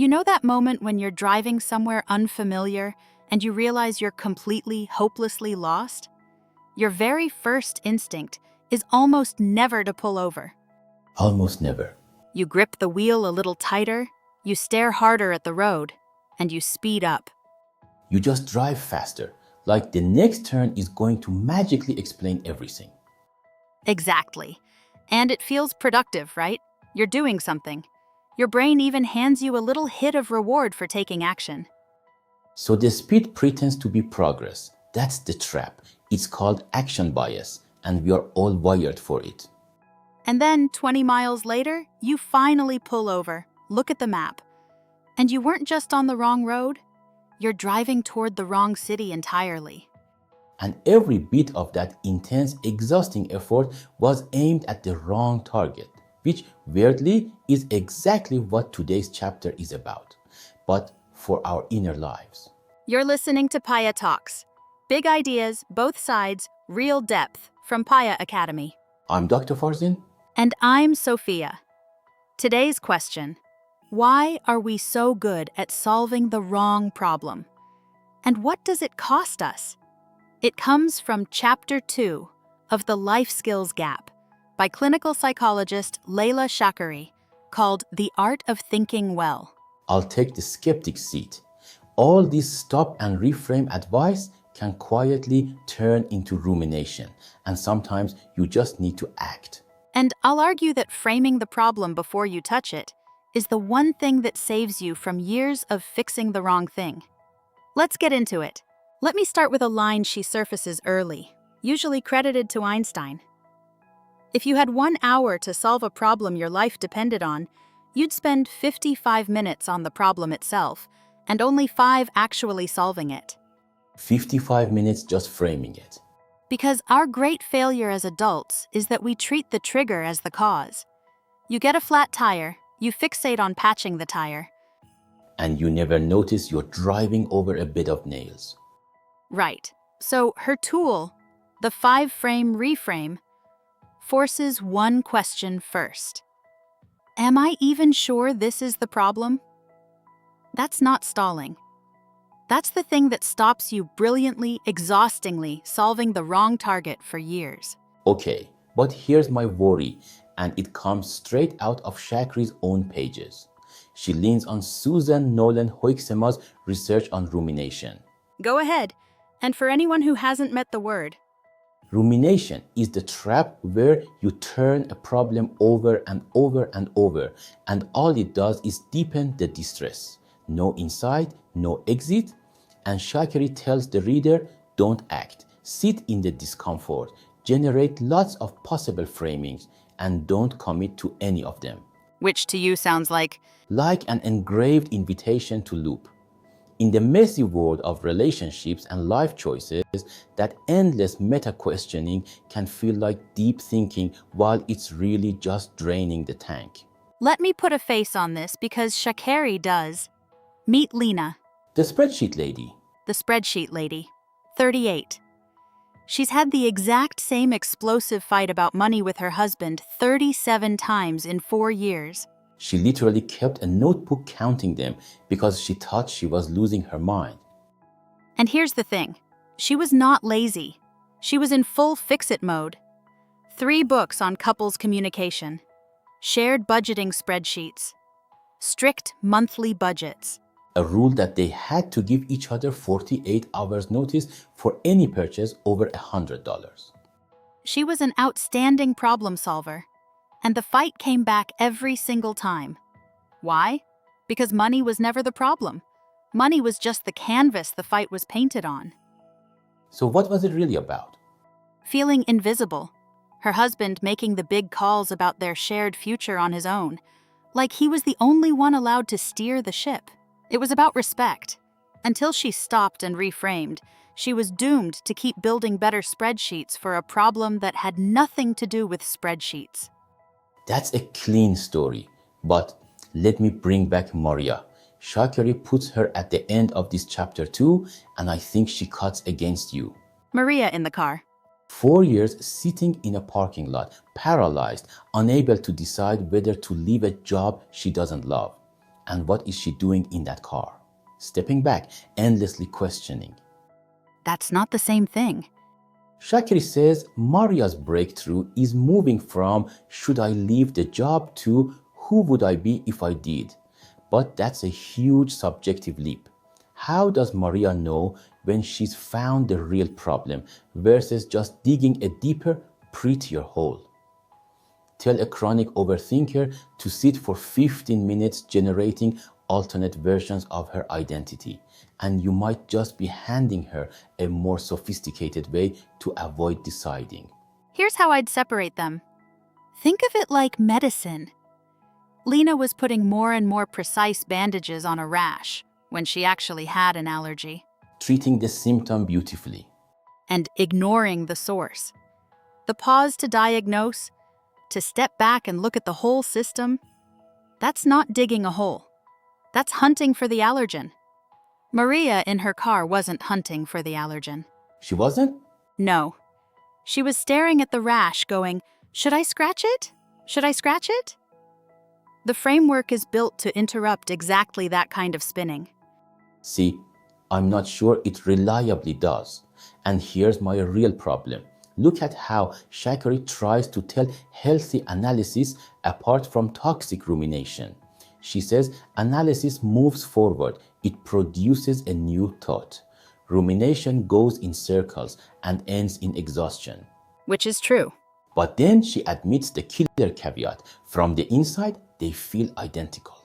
know that moment when you're driving somewhere unfamiliar and you realize you're completely, hopelessly lost? Your very first instinct is almost never to pull over. Almost never. You grip the wheel a little tighter, you stare harder at the road, and you speed up. You just drive faster, like the next turn is going to magically explain everything. Exactly. And it feels productive, right? You're doing something. Your brain even hands you a little hit of reward for taking action. So the speed pretends to be progress. That's the trap. It's called action bias, and we are all wired for it. And then 20 miles later, you finally pull over, look at the map. And you weren't just on the wrong road, you're driving toward the wrong city entirely. And every bit of that intense, exhausting effort was aimed at the wrong target, which weirdly is exactly what today's chapter is about, but for our inner lives. You're listening to Paya Talks. Big ideas, both sides, real depth, from Paya Academy. I'm Dr. Farzin. And I'm Sophia. Today's question: why are we so good at solving the wrong problem? And what does it cost us? It comes from Chapter 2 of The Life Skills Gap by clinical psychologist Lena Shakari, called The Art of Thinking Well. I'll take the skeptic seat. All this stop and reframe advice can quietly turn into rumination, and sometimes you just need to act. And I'll argue that framing the problem before you touch it is the one thing that saves you from years of fixing the wrong thing. Let's get into it. Let me start with a line she surfaces early, usually credited to Einstein. If you had 1 hour to solve a problem your life depended on, you'd spend 55 minutes on the problem itself, and only 5 actually solving it. 55 minutes just framing it. Because our great failure as adults is that we treat the trigger as the cause. You get a flat tire, you fixate on patching the tire. And you never notice you're driving over a bed of nails. Right. So her tool, the 5-frame reframe, forces one question first. Am I even sure this is the problem? That's not stalling. That's the thing that stops you brilliantly, exhaustingly solving the wrong target for years. Okay, but here's my worry, and it comes straight out of Shakri's own pages. She leans on Susan Nolan Hoeksema's research on rumination. Go ahead. And for anyone who hasn't met the word, rumination is the trap where you turn a problem over and over and over, and all it does is deepen the distress. No insight, no exit, and Shakari tells the reader, don't act, sit in the discomfort, generate lots of possible framings, and don't commit to any of them. Which to you sounds like an engraved invitation to loop. In the messy world of relationships and life choices, that endless meta-questioning can feel like deep thinking while it's really just draining the tank. Let me put a face on this because Shakari does. Meet Lena. The spreadsheet lady. The spreadsheet lady, 38. She's had the exact same explosive fight about money with her husband 37 times in 4 years. She literally kept a notebook counting them because she thought she was losing her mind. And here's the thing. She was not lazy. She was in full fix-it mode. 3 books on couples communication. Shared budgeting spreadsheets. Strict monthly budgets. A rule that they had to give each other 48 hours notice for any purchase over $100. She was an outstanding problem solver. And the fight came back every single time. Why? Because money was never the problem. Money was just the canvas the fight was painted on. So what was it really about? Feeling invisible. Her husband making the big calls about their shared future on his own. Like he was the only one allowed to steer the ship. It was about respect. Until she stopped and reframed, she was doomed to keep building better spreadsheets for a problem that had nothing to do with spreadsheets. That's a clean story, but let me bring back Maria. Shakari puts her at the end of this chapter too, and I think she cuts against you. Maria in the car. 4 years sitting in a parking lot, paralyzed, unable to decide whether to leave a job she doesn't love. And what is she doing in that car? Stepping back, endlessly questioning. That's not the same thing. Shakiri says Maria's breakthrough is moving from should I leave the job to who would I be if I did? But that's a huge subjective leap. How does Maria know when she's found the real problem versus just digging a deeper, prettier hole? Tell a chronic overthinker to sit for 15 minutes generating alternate versions of her identity, and you might just be handing her a more sophisticated way to avoid deciding. Here's how I'd separate them. Think of it like medicine. Lena was putting more and more precise bandages on a rash when she actually had an allergy, Treating the symptom beautifully. and ignoring the source. The pause to diagnose, to step back and look at the whole system, that's not digging a hole. That's hunting for the allergen. Maria in her car wasn't hunting for the allergen. She wasn't? No. She was staring at the rash going, should I scratch it? Should I scratch it? The framework is built to interrupt exactly that kind of spinning. See, I'm not sure it reliably does. And here's my real problem. Look at how Shakiri tries to tell healthy analysis apart from toxic rumination. She says analysis moves forward, it produces a new thought. Rumination goes in circles and ends in exhaustion. Which is true. But then she admits the killer caveat. From the inside, they feel identical.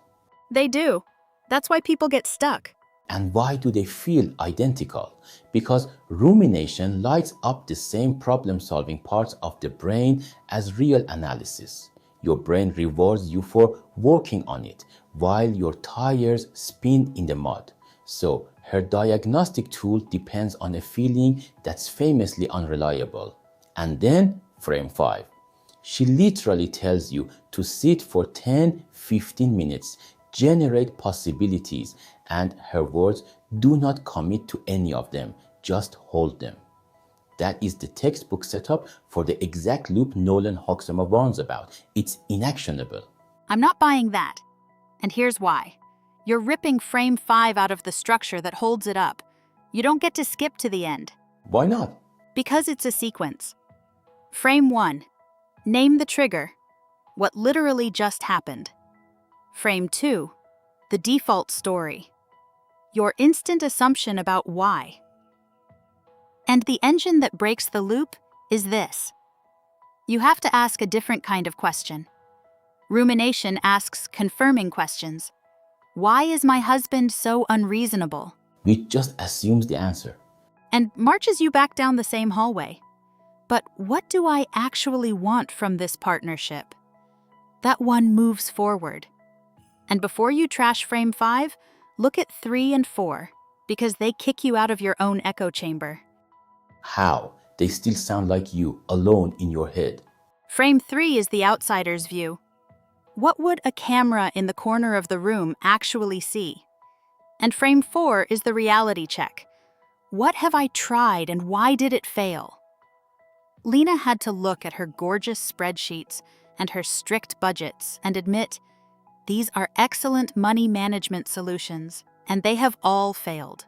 They do. That's why people get stuck. And why do they feel identical? Because rumination lights up the same problem-solving parts of the brain as real analysis. Your brain rewards you for working on it, while your tires spin in the mud. So her diagnostic tool depends on a feeling that's famously unreliable. And then, frame 5. She literally tells you to sit for 10-15 minutes, generate possibilities, and her words, do not commit to any of them, just hold them. That is the textbook setup for the exact loop Nolan Hoxema warns about. It's inactionable. I'm not buying that. And here's why. You're ripping frame 5 out of the structure that holds it up. You don't get to skip to the end. Why not? Because it's a sequence. Frame 1. Name the trigger. What literally just happened. Frame 2. The default story. Your instant assumption about why. And the engine that breaks the loop is this. You have to ask a different kind of question. Rumination asks confirming questions. Why is my husband so unreasonable? Which just assumes the answer. And marches you back down the same hallway. But what do I actually want from this partnership? That one moves forward. And before you trash frame 5, look at 3 and 4, because they kick you out of your own echo chamber. How? They still sound like you, alone in your head. Frame 3 is the outsider's view. What would a camera in the corner of the room actually see? And frame 4 is the reality check. What have I tried and why did it fail? Lena had to look at her gorgeous spreadsheets and her strict budgets and admit, these are excellent money management solutions, and they have all failed.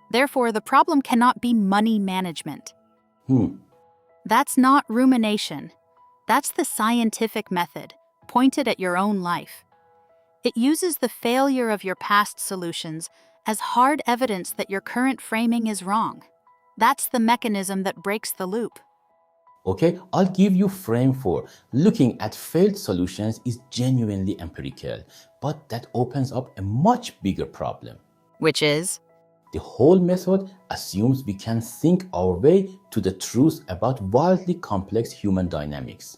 Therefore, the problem cannot be money management. That's not rumination. That's the scientific method, pointed at your own life. It uses the failure of your past solutions as hard evidence that your current framing is wrong. That's the mechanism that breaks the loop. Okay, I'll give you frame 4. Looking at failed solutions is genuinely empirical, but that opens up a much bigger problem. Which is? The whole method assumes we can think our way to the truth about wildly complex human dynamics.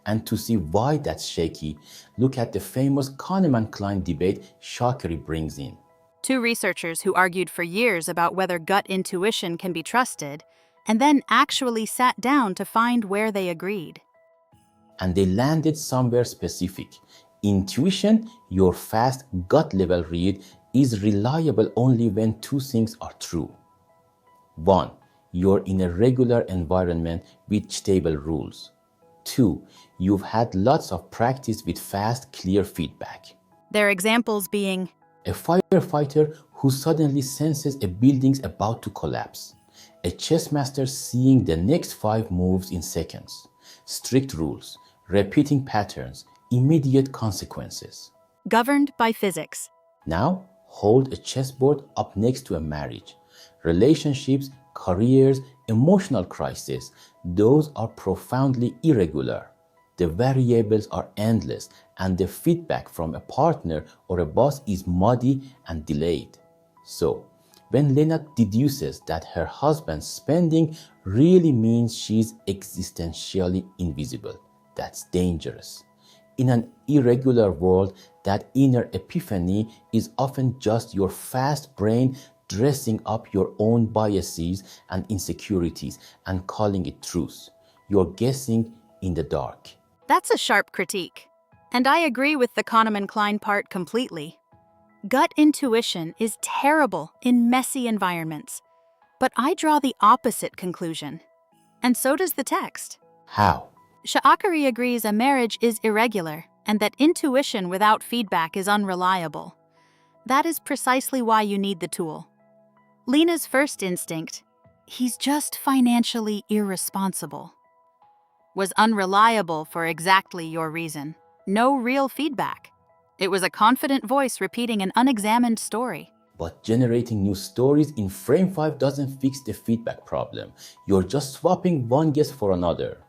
And to see why that's shaky, look at the famous Kahneman-Klein debate Shakiri brings in. 2 researchers who argued for years about whether gut intuition can be trusted, and then actually sat down to find where they agreed. And they landed somewhere specific. Intuition, your fast gut-level read, is reliable only when 2 things are true. 1. You're in a regular environment with stable rules. 2. You've had lots of practice with fast, clear feedback. Their examples being A firefighter who suddenly senses a building's about to collapse. A chess master seeing the next 5 moves in seconds. Strict rules, repeating patterns, immediate consequences. governed by physics. Now, hold a chessboard up next to a marriage. Relationships, careers, emotional crises, those are profoundly irregular. The variables are endless, and the feedback from a partner or a boss is muddy and delayed. So, when Lena deduces that her husband's spending really means she's existentially invisible, that's dangerous. In an irregular world, that inner epiphany is often just your fast brain dressing up your own biases and insecurities and calling it truth. You're guessing in the dark. That's a sharp critique. And I agree with the Kahneman Klein part completely. Gut intuition is terrible in messy environments. But I draw the opposite conclusion. And so does the text. How? Sha'akari agrees a marriage is irregular and that intuition without feedback is unreliable. That is precisely why you need the tool. Lena's first instinct, he's just financially irresponsible, was unreliable for exactly your reason. No real feedback. It was a confident voice repeating an unexamined story. But generating new stories in frame 5 doesn't fix the feedback problem. You're just swapping one guess for another.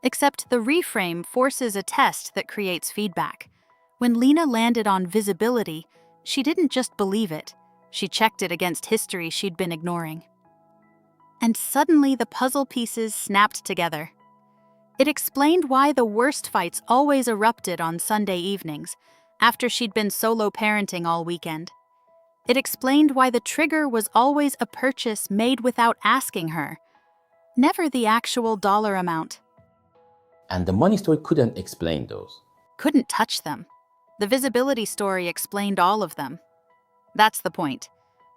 Except the reframe forces a test that creates feedback. When Lena landed on visibility, she didn't just believe it. She checked it against history she'd been ignoring. And suddenly the puzzle pieces snapped together. It explained why the worst fights always erupted on Sunday evenings, after she'd been solo parenting all weekend. It explained why the trigger was always a purchase made without asking her, never the actual dollar amount. And the money story couldn't explain those. Couldn't touch them. The visibility story explained all of them. That's the point.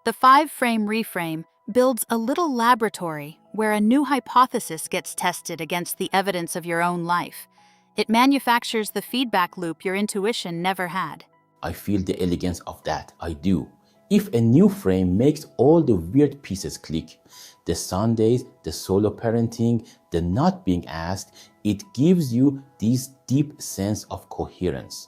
The 5-frame reframe builds a little laboratory where a new hypothesis gets tested against the evidence of your own life. It manufactures the feedback loop your intuition never had. I feel the elegance of that, I do. If a new frame makes all the weird pieces click, the Sundays, the solo parenting, the not being asked, it gives you this deep sense of coherence.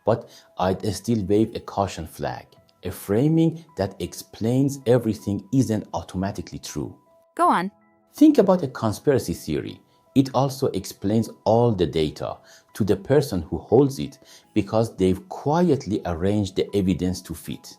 But I'd still wave a caution flag. A framing that explains everything isn't automatically true. Go on. Think about a conspiracy theory. It also explains all the data to the person who holds it because they've quietly arranged the evidence to fit.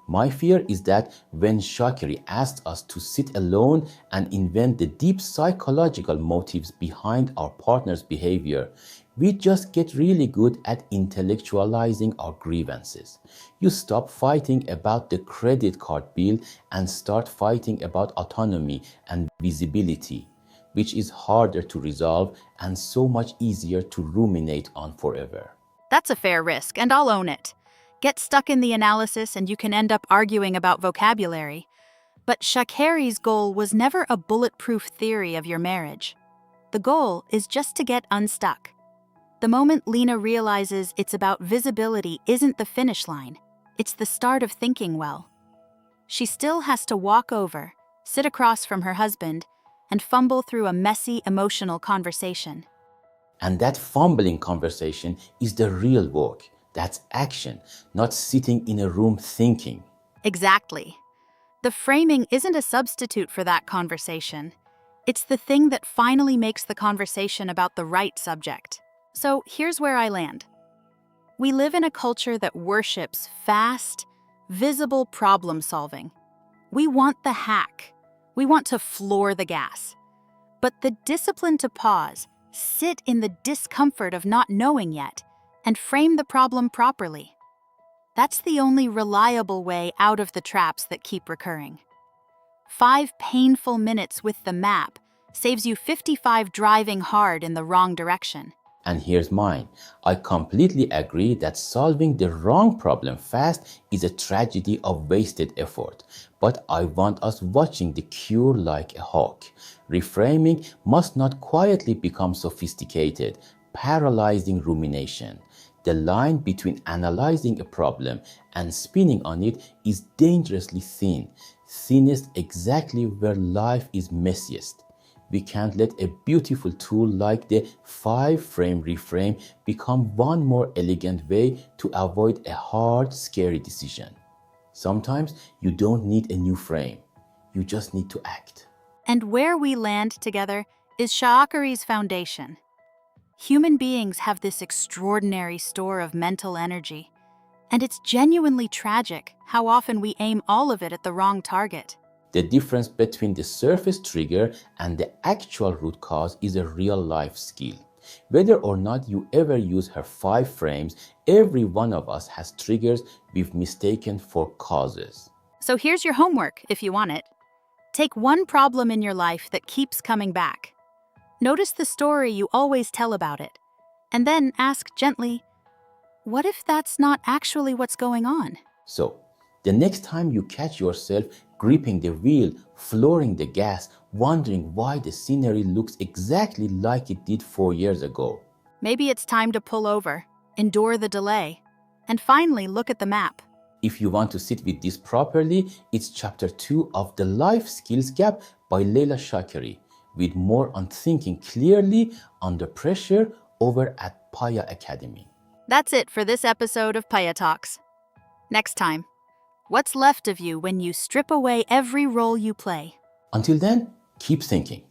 My fear is that when Shakiri asks us to sit alone and invent the deep psychological motives behind our partner's behavior, we just get really good at intellectualizing our grievances. You stop fighting about the credit card bill and start fighting about autonomy and visibility, which is harder to resolve and so much easier to ruminate on forever. That's a fair risk, and I'll own it. Get stuck in the analysis and you can end up arguing about vocabulary. But Shakari's goal was never a bulletproof theory of your marriage. The goal is just to get unstuck. The moment Lena realizes it's about visibility isn't the finish line, it's the start of thinking well. She still has to walk over, sit across from her husband, and fumble through a messy emotional conversation. And that fumbling conversation is the real work. That's action, not sitting in a room thinking. Exactly. The framing isn't a substitute for that conversation. It's the thing that finally makes the conversation about the right subject. So here's where I land. We live in a culture that worships fast, visible problem solving. We want the hack. We want to floor the gas. But the discipline to pause, sit in the discomfort of not knowing yet, and frame the problem properly. That's the only reliable way out of the traps that keep recurring. 5 painful minutes with the map saves you 55 driving hard in the wrong direction. And here's mine. I completely agree that solving the wrong problem fast is a tragedy of wasted effort. But I want us watching the cure like a hawk. Reframing must not quietly become sophisticated, paralyzing rumination. The line between analyzing a problem and spinning on it is dangerously thin, thinnest exactly where life is messiest. We can't let a beautiful tool like the 5-frame reframe become one more elegant way to avoid a hard, scary decision. Sometimes you don't need a new frame. You just need to act. And where we land together is Shaakari's foundation. Human beings have this extraordinary store of mental energy, and it's genuinely tragic how often we aim all of it at the wrong target. The difference between the surface trigger and the actual root cause is a real life skill. Whether or not you ever use her 5 frames, every one of us has triggers we've mistaken for causes. So here's your homework if you want it. Take one problem in your life that keeps coming back. Notice the story you always tell about it, and then ask gently, what if that's not actually what's going on? So, the next time you catch yourself gripping the wheel, flooring the gas, wondering why the scenery looks exactly like it did 4 years ago, maybe it's time to pull over, endure the delay, and finally look at the map. if you want to sit with this properly, it's chapter 2 of The Life Skills Gap by Lena Shakari, with more on thinking clearly under pressure over at Paya Academy. That's it for this episode of Paya Talks. Next time, what's left of you when you strip away every role you play? Until then, keep thinking.